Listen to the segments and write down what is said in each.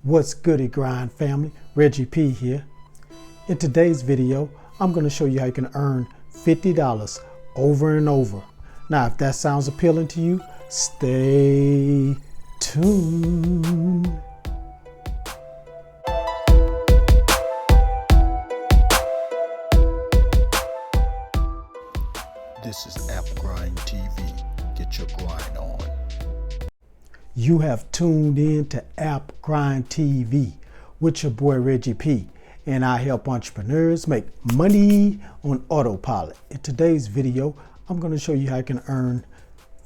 What's goody grind family? Reggie P here. In today's video, I'm going to show you how you can earn $50 over and over. Now, if that sounds appealing to you, stay tuned. This is App Grind TV. Get your grind on. You have tuned in to App Grind TV with your boy Reggie P, and I help entrepreneurs make money on autopilot. In today's video, I'm going to show you how you can earn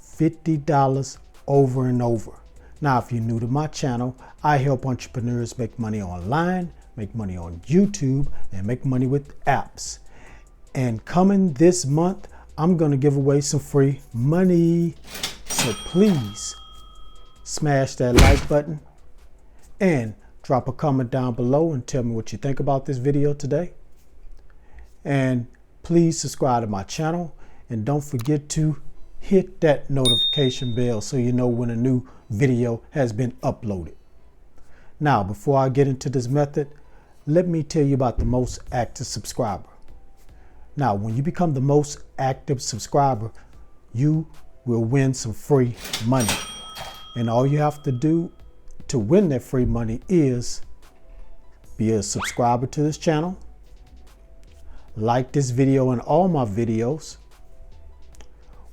$50 over and over. Now, if you're new to my channel, I help entrepreneurs make money online, make money on YouTube, and make money with apps. And coming this month, I'm going to give away some free money. So please smash that like button and drop a comment down below and tell me what you think about this video today. And please subscribe to my channel and don't forget to hit that notification bell so you know when a new video has been uploaded. Now, before I get into this method, let me tell you about the most active subscriber. Now, when you become the most active subscriber, you will win some free money. And all you have to do to win that free money is be a subscriber to this channel, like this video and all my videos,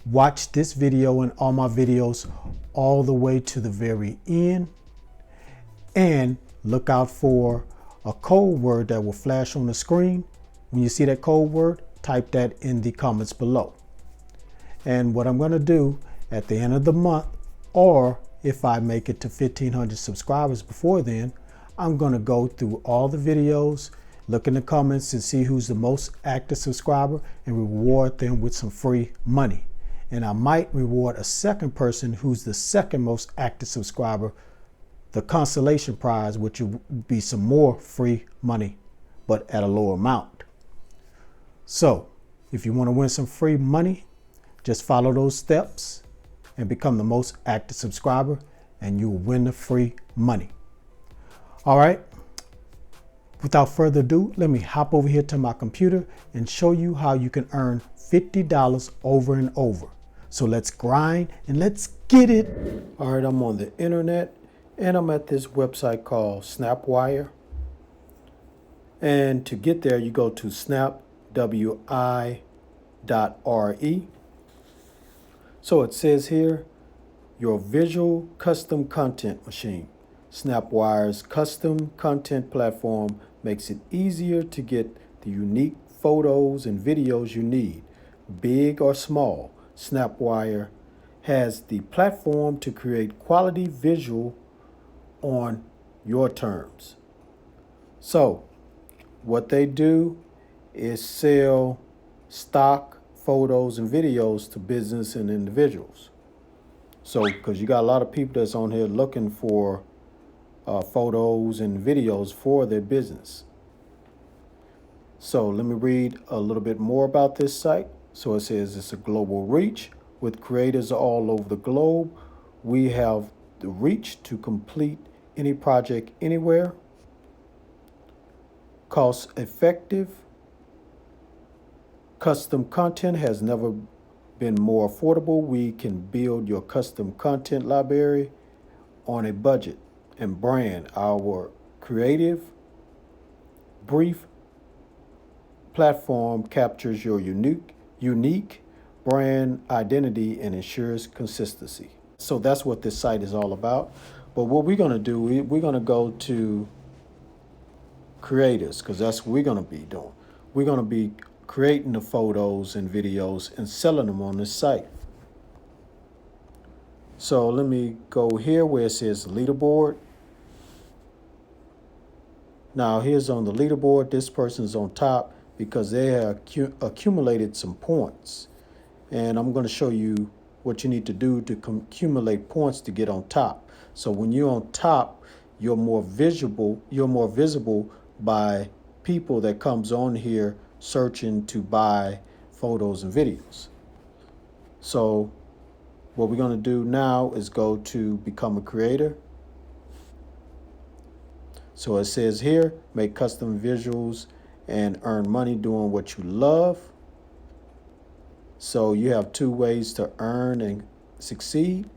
watch this video and all my videos all the way to the very end, and look out for a code word that will flash on the screen. When you see that code word, type that in the comments below. And what I'm going to do at the end of the month, or if I make it to 1,500 subscribers before then, I'm going to go through all the videos, look in the comments and see who's the most active subscriber and reward them with some free money. And I might reward a second person who's the second most active subscriber, the consolation prize, which will be some more free money, but at a lower amount. So if you want to win some free money, just follow those steps and become the most active subscriber, and you will win the free money. All right. Without further ado, let me hop over here to my computer and show you how you can earn $50 over and over. So let's grind and let's get it. All right, I'm on the internet and I'm at this website called Snapwire. And to get there, you go to snapwire.re. So it says here, your visual custom content machine. Snapwire's custom content platform makes it easier to get the unique photos and videos you need, big or small. Snapwire has the platform to create quality visual on your terms. So what they do is sell stock photos and videos to business and individuals. So, because you got a lot of people that's on here looking for photos and videos for their business. So let me read a little bit more about this site. So it says it's a global reach with creators all over the globe. We have the reach to complete any project anywhere. Cost effective. Custom content has never been more affordable. We can build your custom content library on a budget and brand. Our creative, brief platform captures your unique brand identity and ensures consistency. So that's what this site is all about. But what we're going to do, we're going to go to creators, because that's what we're going to be doing. We're going to be creating the photos and videos and selling them on this site. So let me go here where it says leaderboard. Now here's on the leaderboard, this person's on top because they have accumulated some points. And I'm going to show you what you need to do to accumulate points to get on top. So when you're on top, you're more visible by people that comes on here searching to buy photos and videos. So what we're going to do now is go to become a creator. So it says here, make custom visuals and earn money doing what you love. So you have two ways to earn and succeed.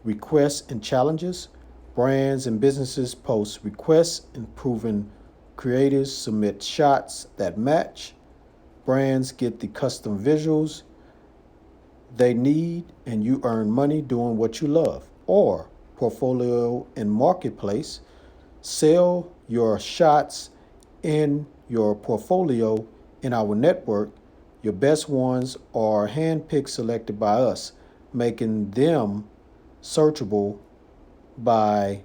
Requests and challenges. Brands and businesses post requests, improving creators submit shots that match. Brands get the custom visuals they need, and you earn money doing what you love. Or portfolio and marketplace. Sell your shots in your portfolio in our network. Your best ones are handpicked, selected by us, making them searchable by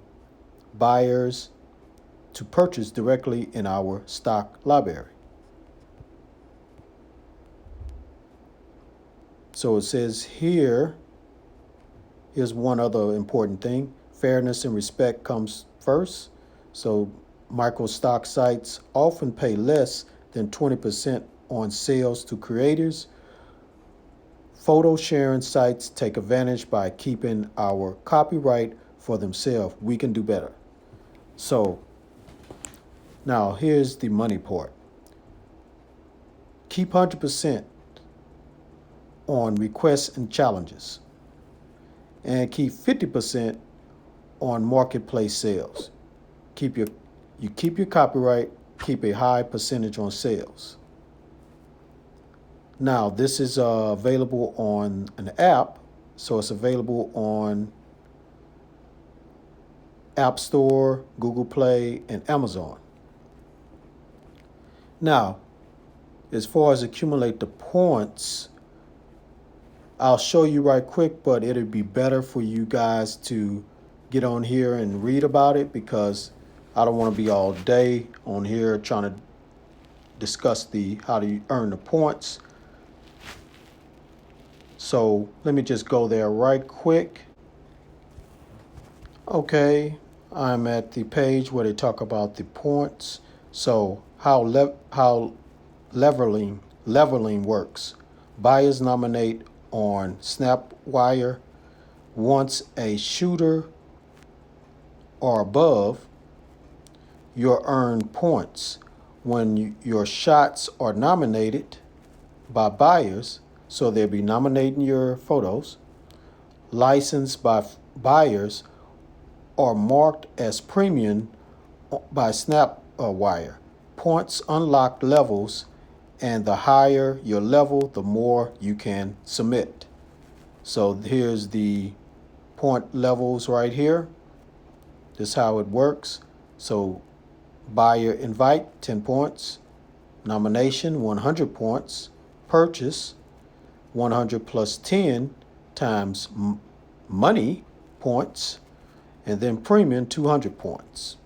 buyers to purchase directly in our stock library. So it says here's one other important thing. Fairness and respect comes first. So micro stock sites often pay less than 20% on sales to creators. Photo sharing sites take advantage by keeping our copyright for themselves. We can do better. So now here's the money part. Keep 100% on requests and challenges, and keep 50% on marketplace sales. You keep your copyright, keep a high percentage on sales. Now, this is available on an app, so it's available on App Store, Google Play, and Amazon. Now, as far as accumulate the points, I'll show you right quick, but it'll be better for you guys to get on here and read about it, because I don't want to be all day on here trying to discuss how to earn the points. So let me just go there right quick. Okay, I'm at the page where they talk about the points. So how leveling works. Buyers nominate on Snapwire. Once a shooter or above, you'll earn points when your shots are nominated by buyers. So they'll be nominating your photos. Licensed by buyers are marked as premium by Snapwire. Points unlock levels, and the higher your level, the more you can submit. So here's the point levels right here. This is how it works. So buyer invite, 10 points. Nomination, 100 points. Purchase, 100 plus 10 times money points. And then premium, 200 points.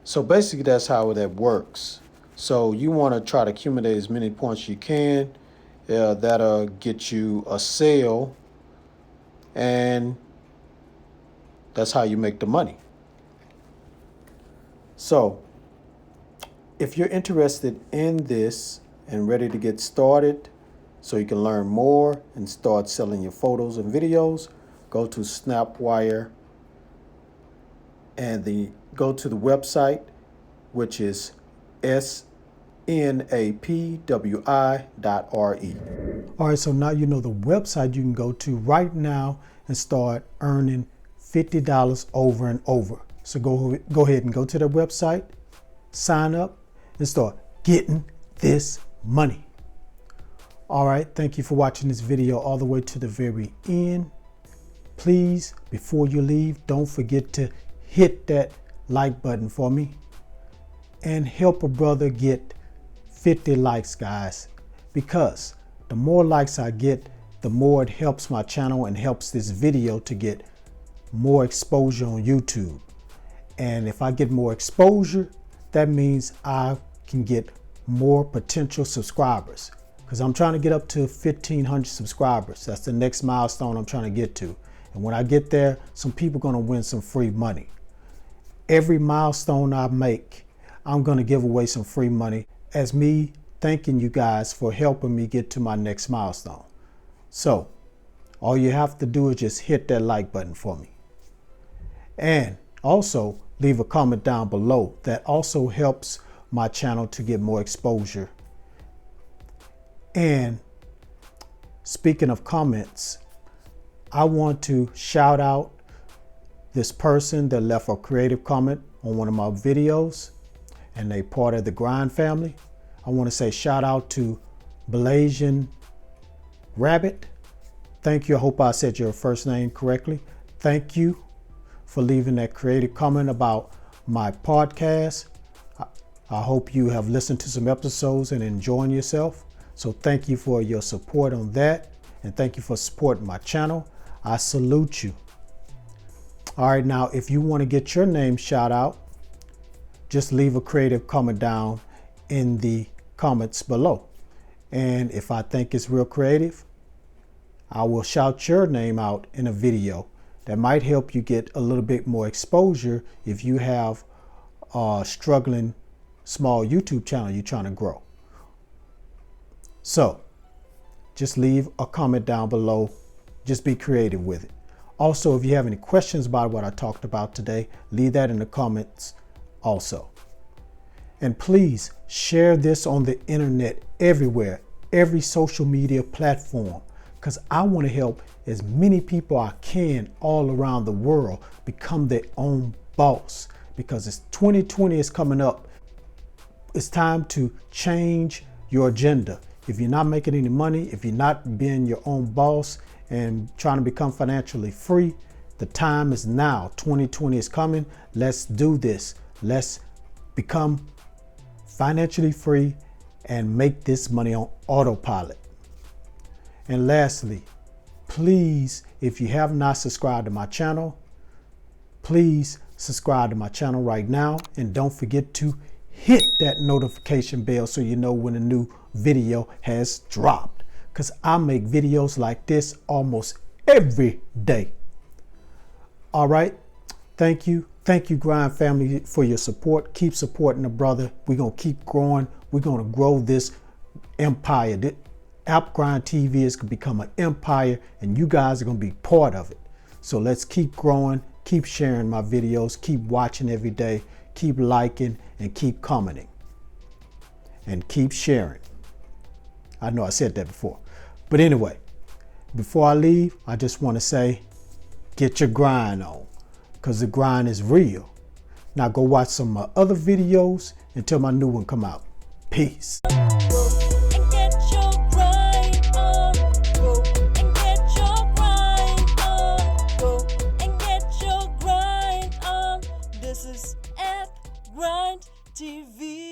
So basically that's how that works. So you want to try to accumulate as many points you can. That'll get you a sale, and that's how you make the money. So if you're interested in this and ready to get started so you can learn more and start selling your photos and videos, go to Snapwire and go to the website, which is snapwi.re. All right, so now you know the website you can go to right now and start earning $50 over and over. So go ahead and go to the website, sign up, and start getting this money. All right, thank you for watching this video all the way to the very end. Please, before you leave, don't forget to hit that like button for me and help a brother get 50 likes, guys, because the more likes I get, the more it helps my channel and helps this video to get more exposure on YouTube. And if I get more exposure, that means I can get more potential subscribers, because I'm trying to get up to 1,500 subscribers. That's the next milestone I'm trying to get to. And when I get there, some people are going to win some free money. Every milestone I make, I'm going to give away some free money as me thanking you guys for helping me get to my next milestone. So all you have to do is just hit that like button for me. And also, leave a comment down below. That also helps my channel to get more exposure. And speaking of comments, I want to shout out this person that left a creative comment on one of my videos, and they part of the Grind family. I want to say shout out to Blasian Rabbit. Thank you. I hope I said your first name correctly. Thank you for leaving that creative comment about my podcast. I hope you have listened to some episodes and enjoying yourself. So thank you for your support on that. And thank you for supporting my channel. I salute you. All right, now, if you want to get your name shout out, just leave a creative comment down in the comments below. And if I think it's real creative, I will shout your name out in a video. That might help you get a little bit more exposure if you have a struggling small YouTube channel you're trying to grow. So just leave a comment down below. Just be creative with it. Also, if you have any questions about what I talked about today, leave that in the comments also. And please share this on the internet everywhere, every social media platform, because I want to help as many people I can all around the world become their own boss, because it's 2020 is coming up. It's time to change your agenda. If you're not making any money, if you're not being your own boss and trying to become financially free, the time is now. 2020 is coming. Let's do this. Let's become financially free and make this money on autopilot. And lastly, please, if you have not subscribed to my channel, please subscribe to my channel right now. And don't forget to hit that notification bell so you know when a new video has dropped, because I make videos like this almost every day. All right. Thank you. Thank you, Grind family, for your support. Keep supporting the brother. We're going to keep growing. We're going to grow this empire. The App Grind TV is going to become an empire, and you guys are going to be part of it. So let's keep growing, keep sharing my videos, keep watching every day, keep liking, and keep commenting. And keep sharing. I know I said that before. But anyway, before I leave, I just want to say, get your grind on, because the grind is real. Now go watch some of my other videos until my new one come out. Peace. This is App Grind TV.